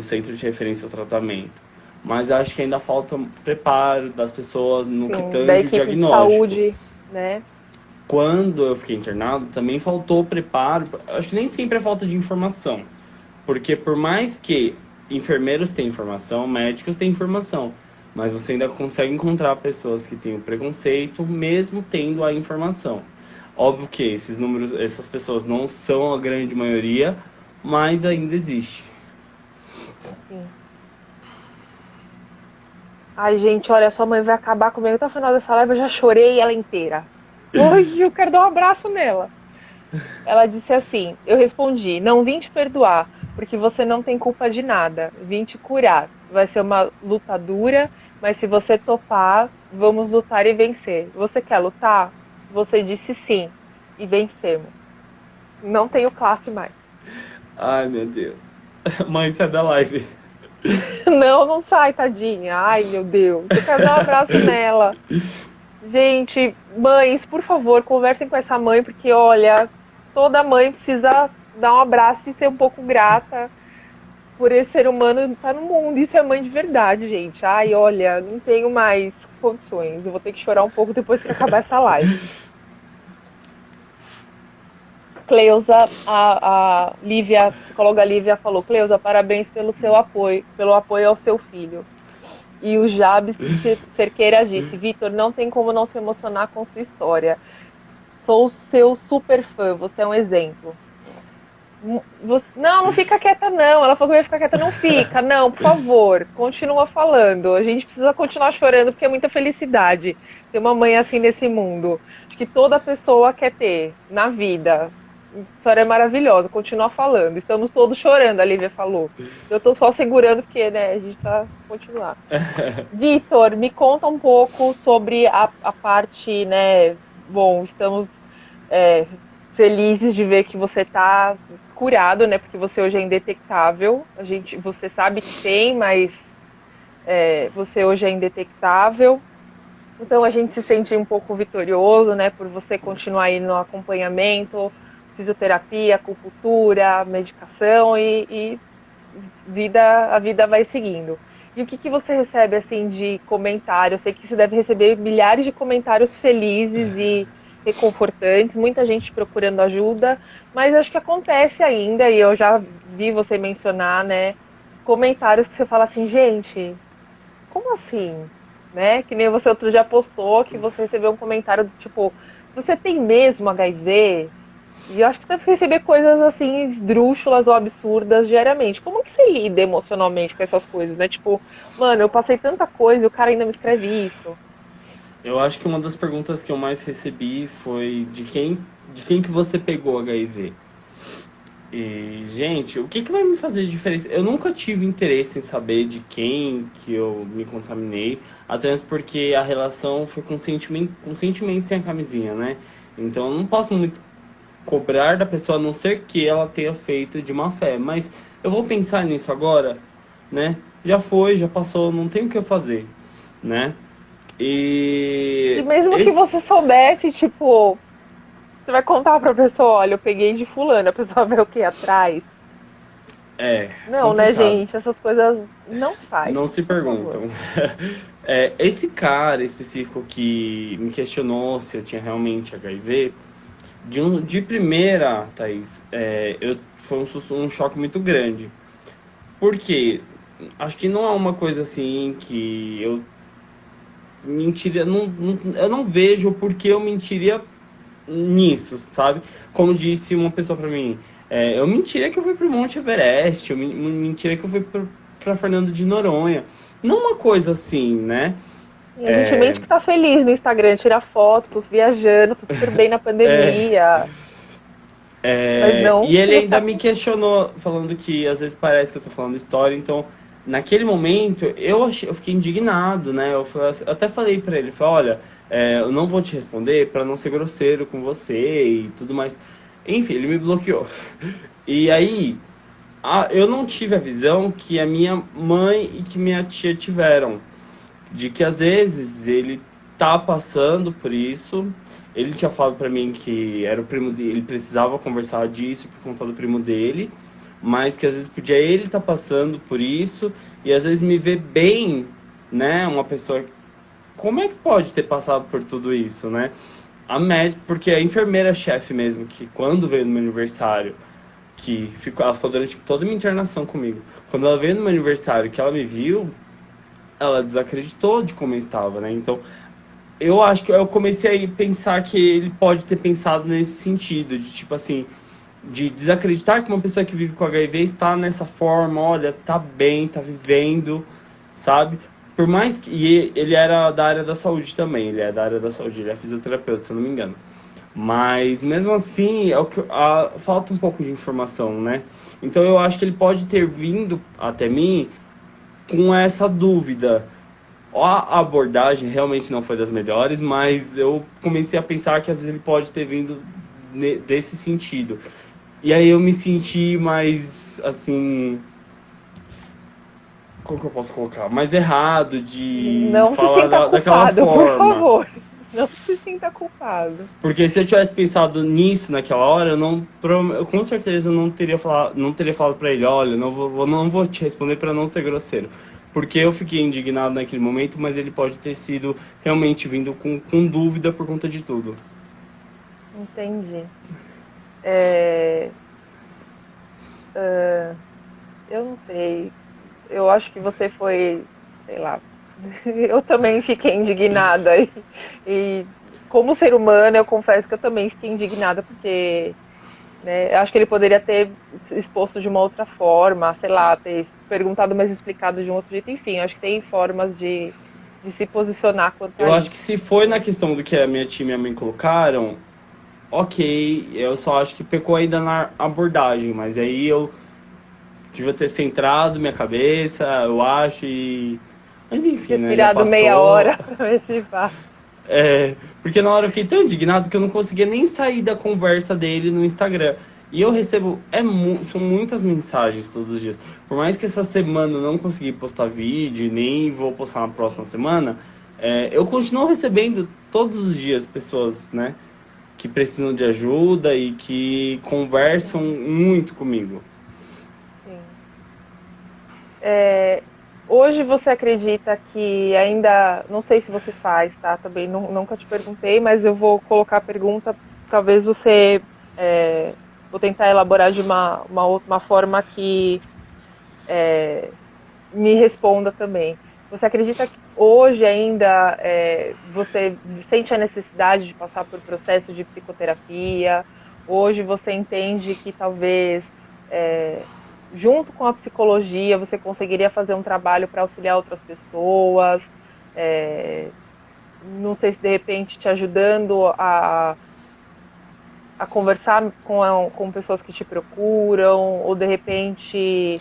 centro de referência ao tratamento. Mas acho que ainda falta preparo das pessoas no que tange o diagnóstico. De saúde, né? Quando eu fiquei internado, também faltou preparo. Acho que nem sempre é falta de informação. Porque por mais que enfermeiros tenham informação, médicos têm informação, mas você ainda consegue encontrar pessoas que têm o preconceito, mesmo tendo a informação. Óbvio que essas pessoas não são a grande maioria, mas ainda existe. Sim. Ai, gente, olha, sua mãe vai acabar comigo até o final dessa live, eu já chorei ela inteira. Hoje eu quero dar um abraço nela. Ela disse assim, eu respondi, não vim te perdoar, porque você não tem culpa de nada, vim te curar. Vai ser uma luta dura, mas se você topar, vamos lutar e vencer. Você quer lutar? Você disse sim, e vencemos. Não tenho classe mais. Ai, meu Deus. Mãe, sai da live. Não sai, tadinha. Ai, meu Deus. Eu quero dar um abraço nela. Gente, mães, por favor, conversem com essa mãe, porque, olha, toda mãe precisa dar um abraço e ser um pouco grata por esse ser humano estar no mundo. Isso é mãe de verdade, gente. Ai, olha, não tenho mais condições. Eu vou ter que chorar um pouco depois que acabar essa live. Cleusa, a Lívia, a psicóloga Lívia falou, Cleusa, parabéns pelo seu apoio, pelo apoio ao seu filho. E o Jabes Cerqueira disse, Vitor, não tem como não se emocionar com sua história. Sou seu super fã, você é um exemplo. Não fica quieta não, ela falou que ia ficar quieta, não fica, não, por favor, continua falando. A gente precisa continuar chorando porque é muita felicidade ter uma mãe assim nesse mundo. Acho que toda pessoa quer ter na vida. A história é maravilhosa, continua falando. Estamos todos chorando, a Lívia falou. Eu tô só segurando porque, né, a gente tá continuar. Vitor, me conta um pouco sobre a parte, né? Bom, estamos é, felizes de ver que você tá curado, né? Porque você hoje é indetectável. Você sabe que tem, mas você hoje é indetectável. Então a gente se sente um pouco vitorioso, né? Por você continuar aí no acompanhamento, fisioterapia, acupuntura, medicação e a vida vai seguindo. E o que você recebe assim de comentário? Eu sei que você deve receber milhares de comentários felizes e reconfortantes, muita gente procurando ajuda, mas acho que acontece ainda, e eu já vi você mencionar, né, comentários que você fala assim, gente, como assim? Né? Que nem você outro dia postou que você recebeu um comentário do tipo, você tem mesmo HIV? E eu acho que você deve receber coisas assim, esdrúxulas ou absurdas diariamente. Como que você lida emocionalmente com essas coisas, né? Tipo, mano, eu passei tanta coisa e o cara ainda me escreve isso. Eu acho que uma das perguntas que eu mais recebi foi de quem que você pegou HIV? E, gente, o que que vai me fazer diferença? Eu nunca tive interesse em saber de quem que eu me contaminei, até mesmo porque a relação foi com sentimento sem a camisinha, né? Então eu não posso muito cobrar da pessoa, a não ser que ela tenha feito de má fé. Mas eu vou pensar nisso agora, né? Já foi, já passou, não tem o que eu fazer, né? E E mesmo que você esse soubesse, tipo, você vai contar pra pessoa, olha, eu peguei de fulano, a pessoa vê o que atrás. é Não, né, complicado. gente? Essas coisas não se faz, Não se por favor. perguntam. Esse cara específico que me questionou se eu tinha realmente HIV, de primeira, Thaís, foi um choque muito grande. Por quê? Acho que não é uma coisa assim que eu mentiria. Eu não vejo por que eu mentiria nisso, sabe? Como disse uma pessoa pra mim, eu mentiria que eu fui pro Monte Everest, mentiria que eu fui pra Fernando de Noronha. Não uma coisa assim, né? E a gente mente que tá feliz no Instagram, tira foto, tô viajando, tô super bem na pandemia. Mas não E que ele você ainda tá me com. questionou, falando que às vezes parece que eu tô falando história, então naquele momento eu fiquei indignado, né? Eu até falei pra ele, falei, olha, eu não vou te responder pra não ser grosseiro com você e tudo mais. Enfim, ele me bloqueou. E aí, eu não tive a visão que a minha mãe e que minha tia tiveram de que às vezes ele tá passando por isso. Ele tinha falado pra mim que era o primo dele, ele precisava conversar disso por conta do primo dele, mas que às vezes podia ele estar passando por isso e às vezes me ver bem, né? Uma pessoa, como é que pode ter passado por tudo isso, né? A médica, porque a enfermeira-chefe mesmo, que quando veio no meu aniversário, ela ficou durante toda a minha internação comigo. Quando ela veio no meu aniversário, que ela me viu, ela desacreditou de como eu estava, né? Então, eu acho que eu comecei a pensar que ele pode ter pensado nesse sentido, de tipo assim, de desacreditar que uma pessoa que vive com HIV está nessa forma, olha, tá bem, tá vivendo, sabe? Por mais que. E ele era da área da saúde também, ele é da área da saúde, ele é fisioterapeuta, se eu não me engano. Mas mesmo assim, falta um pouco de informação, né? Então eu acho que ele pode ter vindo até mim com essa dúvida. A abordagem realmente não foi das melhores, mas eu comecei a pensar que às vezes ele pode ter vindo desse sentido. E aí eu me senti mais, assim, como que eu posso colocar? Mais errado de Não se falar sinta daquela culpado, por forma. favor. Não se sinta culpado. Porque se eu tivesse pensado nisso naquela hora, eu com certeza não teria falado pra ele, olha, não vou te responder pra não ser grosseiro. Porque eu fiquei indignado naquele momento, mas ele pode ter sido realmente vindo com dúvida por conta de tudo. Entendi. É, eu não sei. Eu acho que você foi, sei lá. Eu também fiquei indignada. E como ser humano, eu confesso que eu também fiquei indignada, porque né, eu acho que ele poderia ter exposto de uma outra forma, sei lá, ter perguntado, mas explicado de um outro jeito. Enfim, eu acho que tem formas de se posicionar quanto a Eu acho que isso. se foi na questão do que a minha tia e minha mãe colocaram, ok, eu só acho que pecou ainda na abordagem, mas aí eu devia ter centrado minha cabeça, eu acho, e... Mas enfim, né, já Respirado meia passou. hora pra ver se vai. Porque na hora eu fiquei tão indignado que eu não conseguia nem sair da conversa dele no Instagram. E eu recebo, são muitas mensagens todos os dias. Por mais que essa semana eu não consegui postar vídeo, nem vou postar na próxima semana, eu continuo recebendo todos os dias pessoas, né, que precisam de ajuda e que conversam muito comigo. Sim. Hoje você acredita que ainda, não sei se você faz, tá? Também nunca te perguntei, mas eu vou colocar a pergunta, talvez você, vou tentar elaborar de uma forma que me responda também. Você acredita que hoje ainda você sente a necessidade de passar por processo de psicoterapia? Hoje você entende que talvez junto com a psicologia, você conseguiria fazer um trabalho para auxiliar outras pessoas, é, não sei se de repente te ajudando a conversar com pessoas que te procuram, ou de repente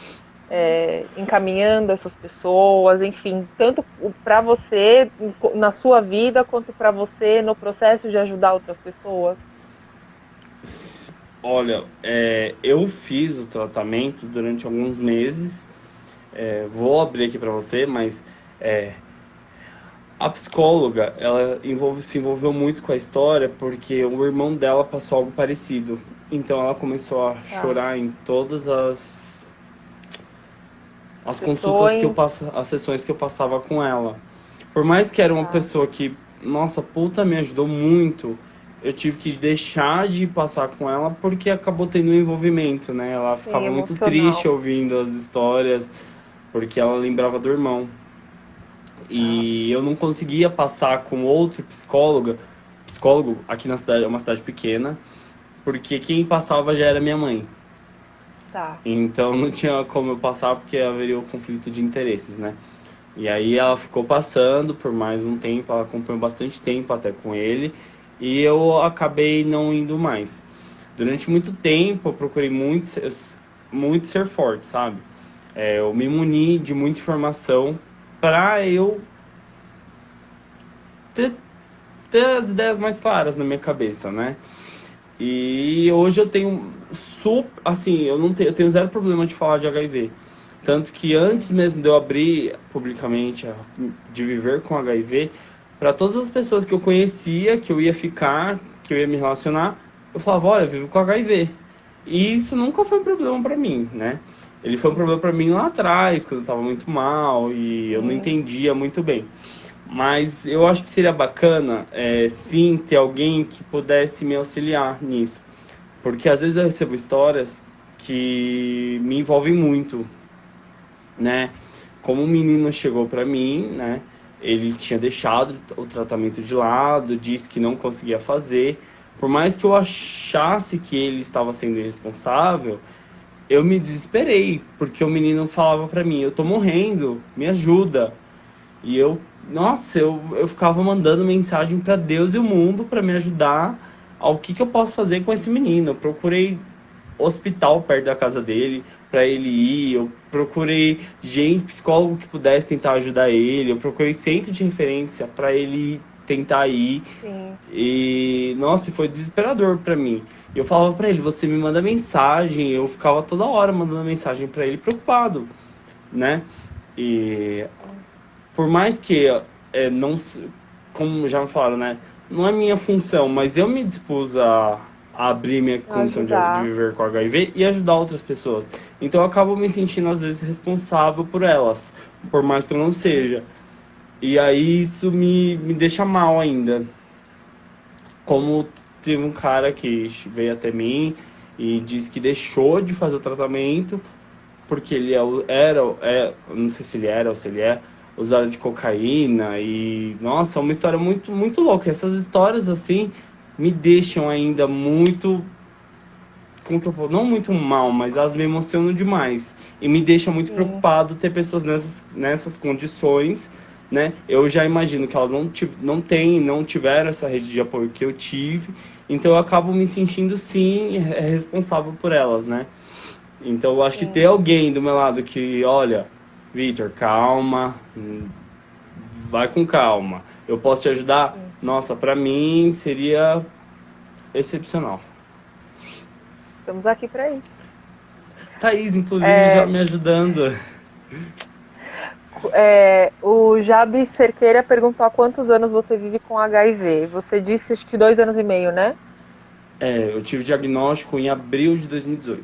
encaminhando essas pessoas, enfim, tanto para você na sua vida, quanto para você no processo de ajudar outras pessoas. Olha, eu fiz o tratamento durante alguns meses. Vou abrir aqui pra você, mas a psicóloga, ela se envolveu muito com a história porque o irmão dela passou algo parecido. Então ela começou a chorar em todas as consultas que eu Sessões. passava, as sessões que eu passava com ela. Por mais que era uma Tá. pessoa que, nossa, puta, me ajudou muito, eu tive que deixar de passar com ela porque acabou tendo um envolvimento, né? Ela Sim, ficava muito triste emocional. ouvindo as histórias, porque ela lembrava do irmão. Tá. E eu não conseguia passar com outro psicólogo aqui na cidade, é uma cidade pequena, porque quem passava já era minha mãe. Tá. Então não tinha como eu passar porque haveria o conflito de interesses, né? E aí ela ficou passando por mais um tempo, ela acompanhou bastante tempo até com ele, e eu acabei não indo mais. Durante muito tempo eu procurei muito ser forte, sabe? Eu me muni de muita informação pra eu ter, ter as ideias mais claras na minha cabeça, né? E hoje eu tenho assim, eu tenho zero problema de falar de HIV. Tanto que antes mesmo de eu abrir publicamente de viver com HIV, para todas as pessoas que eu conhecia, que eu ia ficar, que eu ia me relacionar, eu falava, olha, eu vivo com HIV. E isso nunca foi um problema para mim, né? Ele foi um problema para mim lá atrás, quando eu tava muito mal e eu não Sim. entendia muito bem. Mas eu acho que seria bacana, sim, ter alguém que pudesse me auxiliar nisso. Porque às vezes eu recebo histórias que me envolvem muito, né? Como um menino chegou pra mim, né? Ele tinha deixado o tratamento de lado, disse que não conseguia fazer. Por mais que eu achasse que ele estava sendo irresponsável, eu me desesperei, porque o menino falava pra mim, eu tô morrendo, me ajuda. E nossa, eu ficava mandando mensagem pra Deus e o mundo pra me ajudar ao que eu posso fazer com esse menino. Eu procurei hospital perto da casa dele pra ele ir, eu procurei gente, psicólogo que pudesse tentar ajudar ele, eu procurei centro de referência pra ele tentar ir. Sim. E nossa, foi desesperador pra mim. Eu falava pra ele, você me manda mensagem, eu ficava toda hora mandando mensagem pra ele preocupado, né? E por mais que não, como já me falaram, né, não é minha função, mas eu me dispus a abrir minha condição de Ajudar. viver com HIV e ajudar outras pessoas. Então eu acabo me sentindo às vezes responsável por elas, por mais que eu não seja. E aí isso me deixa mal ainda. Como teve um cara que veio até mim e disse que deixou de fazer o tratamento porque ele não sei se ele era ou se ele é, usuário de cocaína e, nossa, é uma história muito, muito louca. Essas histórias, assim, me deixam ainda muito, como que eu falo? Não muito mal, mas elas me emocionam demais. E me deixa muito Sim. preocupado ter pessoas nessas condições né? Eu já imagino que elas não tiveram essa rede de apoio que eu tive, então eu acabo me sentindo, sim, responsável por elas, né? Então eu acho que ter alguém do meu lado que, olha, Vitor, calma, vai com calma, eu posso te ajudar? Nossa, pra mim seria excepcional. Estamos aqui para isso. Thaís, inclusive, já me ajudando. O Jabi Cerqueira perguntou há quantos anos você vive com HIV. Você disse acho que 2 anos e meio, né? Eu tive diagnóstico em abril de 2018.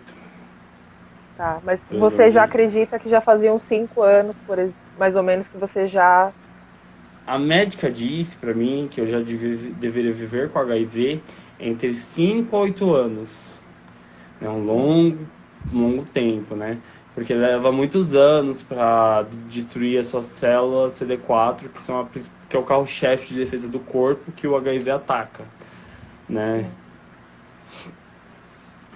Tá, mas você já acredita que já faziam 5 anos, mais ou menos, que você já... A médica disse pra mim que eu já deveria viver com HIV entre 5 a 8 anos. É um longo tempo, né? Porque leva muitos anos para destruir as suas células CD4, que é o carro-chefe de defesa do corpo que o HIV ataca, né?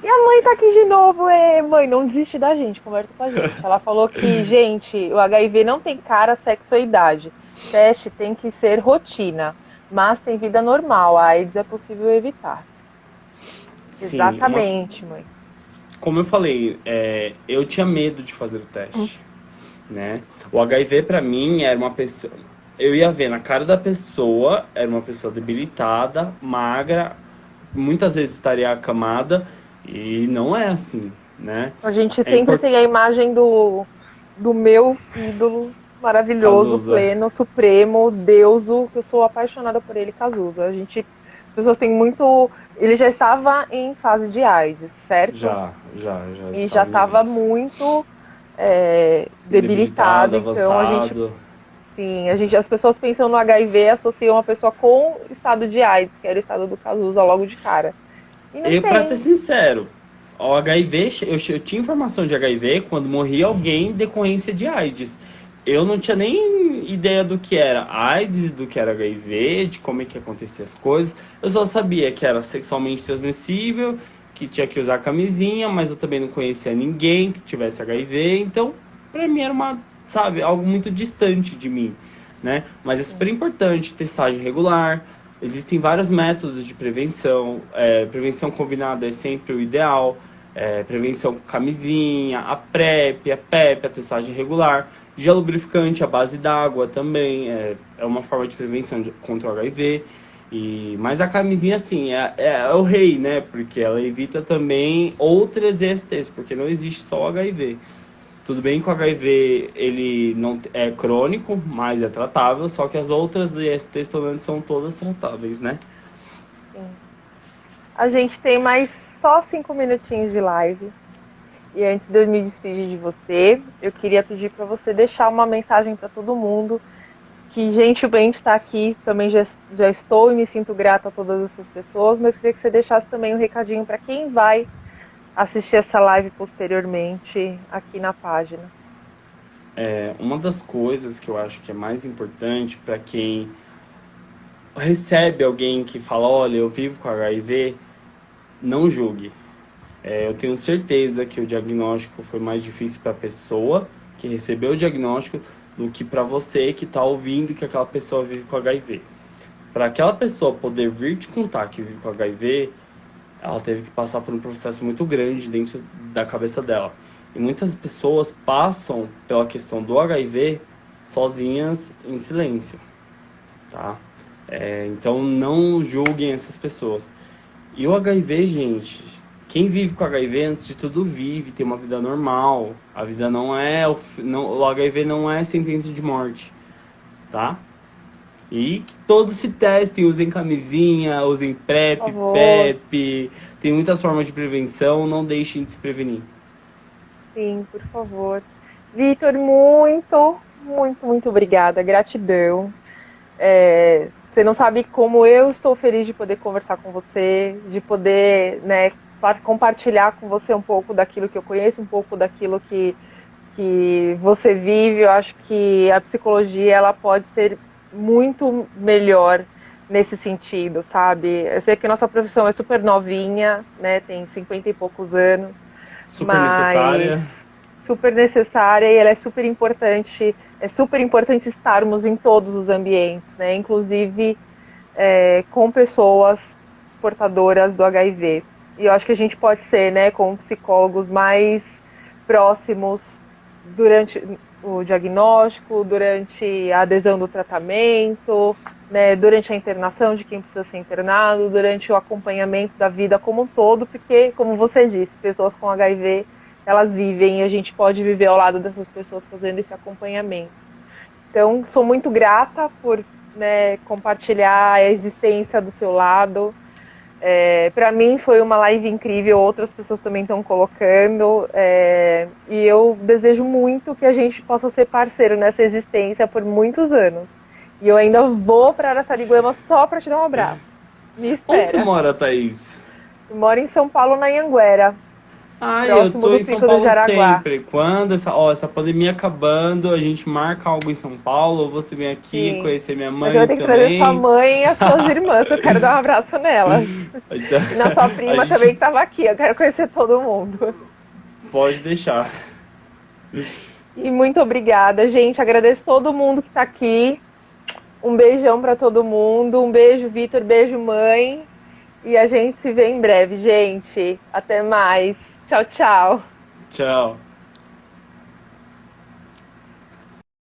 E a mãe tá aqui de novo, mãe, não desiste da gente, conversa com a gente. Ela falou que, gente, o HIV não tem cara, sexo ou idade. Teste tem que ser rotina, mas tem vida normal, a AIDS é possível evitar. Sim, exatamente, mãe. Como eu falei, eu tinha medo de fazer o teste, né? O HIV pra mim era uma pessoa... Eu ia ver na cara da pessoa, era uma pessoa debilitada, magra, muitas vezes estaria acamada, e não é assim, né? A gente sempre tem a imagem do meu ídolo maravilhoso, Cazuza, pleno, supremo, deuso, que eu sou apaixonada por ele, Cazuza. As pessoas têm muito... Ele já estava em fase de AIDS, certo? Já. E já estava muito debilitado, então avançado. As pessoas pensam no HIV e associam a pessoa com o estado de AIDS, que era o estado do Cazuza logo de cara. Pra ser sincero, o HIV, eu tinha informação de HIV quando morria alguém em decorrência de AIDS. Eu não tinha nem ideia do que era AIDS, do que era HIV, de como é que acontecia as coisas. Eu só sabia que era sexualmente transmissível, que tinha que usar camisinha, mas eu também não conhecia ninguém que tivesse HIV. Então, pra mim era algo muito distante de mim, né? Mas é super importante, testagem regular. Existem vários métodos de prevenção. Prevenção combinada é sempre o ideal. Prevenção com camisinha, a PrEP, a PEP, a testagem regular. Gel lubrificante à base d'água também é uma forma de prevenção contra o HIV. Mas a camisinha, assim, é o rei, né? Porque ela evita também outras ISTs, porque não existe só o HIV. Tudo bem que o HIV ele não é crônico, mas é tratável, só que as outras ISTs, pelo menos, são todas tratáveis, né? Sim. A gente tem mais só 5 minutinhos de live. E antes de eu me despedir de você, eu queria pedir para você deixar uma mensagem para todo mundo que gentilmente está aqui. Também já estou e me sinto grata a todas essas pessoas, mas queria que você deixasse também um recadinho para quem vai assistir essa live posteriormente aqui na página. Uma das coisas que eu acho que é mais importante para quem recebe alguém que fala, olha, eu vivo com HIV, não julgue. Eu tenho certeza que o diagnóstico foi mais difícil para a pessoa que recebeu o diagnóstico do que para você que está ouvindo que aquela pessoa vive com HIV. Para aquela pessoa poder vir te contar que vive com HIV, ela teve que passar por um processo muito grande dentro da cabeça dela. E muitas pessoas passam pela questão do HIV sozinhas, em silêncio, tá? Então não julguem essas pessoas. E o HIV, gente, quem vive com HIV, antes de tudo, tem uma vida normal. A vida o HIV não é sentença de morte, tá? E que todos se testem, usem camisinha, usem PrEP, PEP. Tem muitas formas de prevenção, não deixem de se prevenir. Sim, por favor. Vitor, muito obrigada, gratidão. Você não sabe como eu estou feliz de poder conversar com você, de poder, né, compartilhar com você um pouco daquilo que eu conheço, um pouco daquilo que você vive. Eu acho que a psicologia ela pode ser muito melhor nesse sentido, sabe? Eu sei que a nossa profissão é super novinha, né? Tem 50 e poucos anos. Super necessária. super necessária e ela é super importante estarmos em todos os ambientes, né? Inclusive com pessoas portadoras do HIV. E eu acho que a gente pode ser, né, com psicólogos mais próximos durante o diagnóstico, durante a adesão do tratamento, né, durante a internação de quem precisa ser internado, durante o acompanhamento da vida como um todo, porque, como você disse, pessoas com HIV, elas vivem e a gente pode viver ao lado dessas pessoas fazendo esse acompanhamento. Então, sou muito grata por, né, compartilhar a existência do seu lado. Para mim foi uma live incrível, outras pessoas também estão colocando, e eu desejo muito que a gente possa ser parceiro nessa existência por muitos anos. E eu ainda vou para Araçariguama só para te dar um abraço. Me espera. Onde você mora, Thaís? Eu moro em São Paulo, na Anhanguera. Eu tô em São Paulo sempre. Quando essa pandemia acabando, a gente marca algo em São Paulo, ou você vem aqui conhecer minha mãe também. Mas eu tenho que trazer sua mãe e as suas irmãs, eu quero dar um abraço nelas. E na sua prima também que estava aqui, eu quero conhecer todo mundo. Pode deixar. E muito obrigada, gente, agradeço todo mundo que está aqui. Um beijão para todo mundo, um beijo, Vitor, beijo, mãe. E a gente se vê em breve, gente. Até mais. Tchau, tchau. Tchau.